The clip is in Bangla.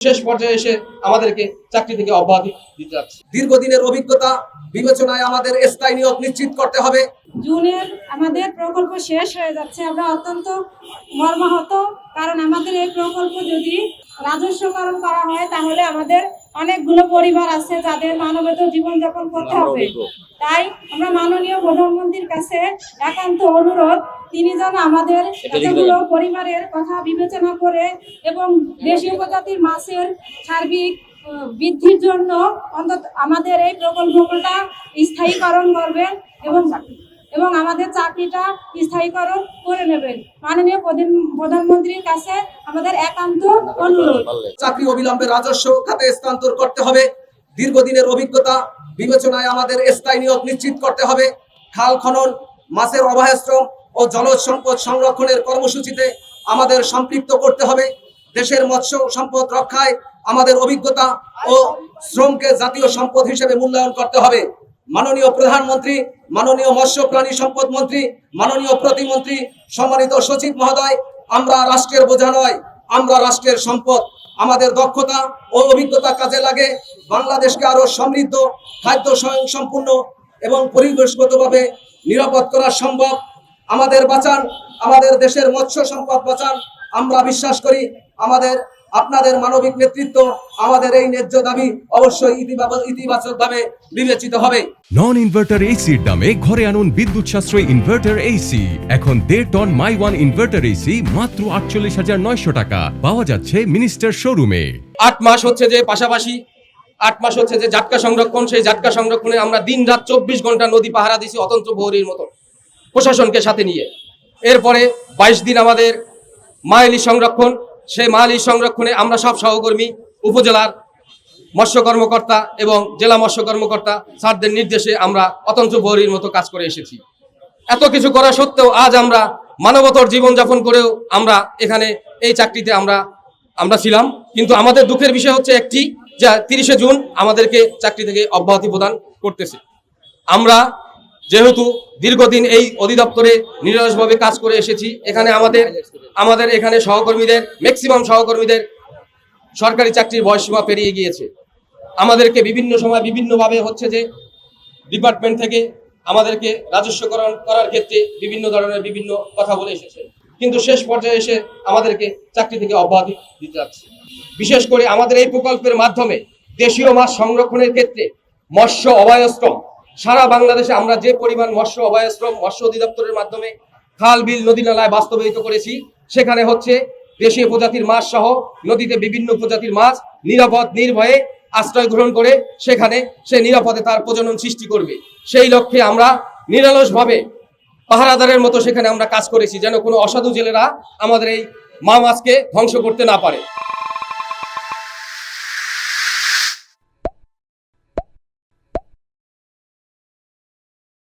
শেষ পর্যায়ে এসে আমাদেরকে চাকরি থেকে অব্যাহতি দিতে যাচ্ছে। দীর্ঘদিনের অভিজ্ঞতা বিবেচনায় আমাদের স্থায়ী নিয়োগ নিশ্চিত করতে হবে। জুনের আমাদের প্রকল্প শেষ হয়ে যাচ্ছে, আমরা অত্যন্ত মর্মাহত, কারণ আমাদের এই প্রকল্প যদি রাজস্বকরণ করা হয় তাহলে আমাদের অনেকগুলো পরিবার আছে যাদের মানবেতর জীবনযাপন করতে হবে। তাই আমরা মাননীয় প্রধানমন্ত্রীর কাছে একান্ত অনুরোধ, তিনি যেন আমাদের এতগুলো পরিবারের কথা বিবেচনা করে এবং দেশীয় প্রজাতির মাছের সার্বিক বৃদ্ধির জন্য অন্তত আমাদের এই প্রকল্পটা স্থায়ীকরণ করবেন এবং আমাদের চাকরিটা স্থায়ীকরণ করে নেবেন। মাননীয় প্রধানমন্ত্রীর কাছে আমাদের একান্ত অনুরোধ। চাকরি অবিলম্বে রাজস্ব খাতে স্থানান্তর করতে হবে। দীর্ঘদিনের অভিজ্ঞতা বিবেচনায় আমাদের স্থায়ী নিয়োগ নিশ্চিত করতে হবে। খাল খনন, মাছের অবহেশ্রম ও জলজ সম্পদ সংরক্ষণের কর্মসূচিতে আমাদের সম্পৃক্ত করতে হবে। দেশের মৎস্য সম্পদ রক্ষায় আমাদের অভিজ্ঞতা ও শ্রমকে জাতীয় সম্পদ হিসেবে মূল্যায়ন করতে হবে। মাননীয় প্রধানমন্ত্রী, মাননীয় মৎস্য প্রাণী সম্পদ মন্ত্রী, মাননীয় প্রতিমন্ত্রী, সম্মানিত সচিব মহোদয়, আমরা রাষ্ট্রের বোঝা নয়, আমরা রাষ্ট্রের সম্পদ। আমাদের দক্ষতা ও অভিজ্ঞতা কাজে লাগে বাংলাদেশকে আরো সমৃদ্ধ, খাদ্য স্বয়ংসম্পূর্ণ এবং পরিবেশগতভাবে নিরাপদ করা সম্ভব। আমাদের বাঁচান, আমাদের দেশের মৎস্য সম্পদ বাঁচান। আমরা বিশ্বাস করি আপনাদের মানবিক নেতৃত্ব আমাদের এই ন্যায্য দাবি অবশ্যই ইতিবাচকভাবে বিবেচিত হবে। নন ইনভার্টার এসির দামে ঘরে আনুন বিদ্যুৎ সাশ্রয়ী ইনভার্টার এসি। এখন 1.5 টন মাই ওয়ান ইনভার্টার এসি মাত্র 48,900 টাকা পাওয়া যাচ্ছে মিনিস্টার শোরুমে। 8 মাস হচ্ছে যে পাশাপাশি 8 মাস হচ্ছে যে জাটকা সংরক্ষণ, সেই জাটকা সংরক্ষণে আমরা দিন রাত 24 ঘন্টা নদী পাহারা দিছি অতন্ত্র প্রহরীর মতো প্রশাসনকে সাথে নিয়ে। এরপরে 22 দিন আমাদের মাইলি সংরক্ষণ, সেই মাইলি সংরক্ষণে আমরা সব সহকর্মী, উপজেলার মৎস্য কর্মকর্তা এবং জেলা মৎস্য কর্মকর্তা স্যারদের নির্দেশে আমরা অতন্ত্র প্রহরীর মতো কাজ করে এসেছি। এত কিছু করা সত্ত্বেও আজ আমরা মানবতর জীবনযাপন করেও আমরা এখানে এই চাকরিতে আমরা ছিলাম। কিন্তু আমাদের দুঃখের বিষয় হচ্ছে একটি, যে 30শে জুন আমাদেরকে চাকরি থেকে অব্যাহতি প্রদান করতেছে। আমরা যেহেতু দীর্ঘদিন এই অধিদপ্তরে নিরলসভাবে কাজ করে এসেছি, এখানে আমাদের এখানে সহকর্মীদের ম্যাক্সিমাম সহকর্মীদের সরকারি চাকরির বয়সসীমা পেরিয়ে গিয়েছে। আমাদেরকে বিভিন্ন সময় বিভিন্নভাবে হচ্ছে যে ডিপার্টমেন্ট থেকে আমাদেরকে রাজস্বকরণ করার ক্ষেত্রে বিভিন্ন ধরনের বিভিন্ন কথা বলে এসেছে, কিন্তু শেষ পর্যায়ে এসে আমাদেরকে চাকরি থেকে অব্যাহতি দিতে যাচ্ছে। বিশেষ করে আমাদের এই প্রকল্পের মাধ্যমে দেশীয় মাছ সংরক্ষণের ক্ষেত্রে মৎস্য অভয়াশ্রম, সারা বাংলাদেশে আমরা যে পরিমাণ মৎস্য অভয়াশ্রম মৎস্য অধিদপ্তরের মাধ্যমে খাল বিল নদী নালায় বাস্তবায়িত করেছি, সেখানে হচ্ছে দেশীয় প্রজাতির মাছ সহ নদীতে বিভিন্ন প্রজাতির মাছ নিরাপদ নির্ভয়ে আশ্রয় গ্রহণ করে সেখানে সে নিরাপদে তার প্রজনন সৃষ্টি করবে। সেই লক্ষ্যে আমরা নিরলসভাবে পাহারাদারের মতো সেখানে আমরা কাজ করেছি, যেন কোনো অসাধু জেলেরা আমাদের এই মা মাছকে ধ্বংস করতে না পারে।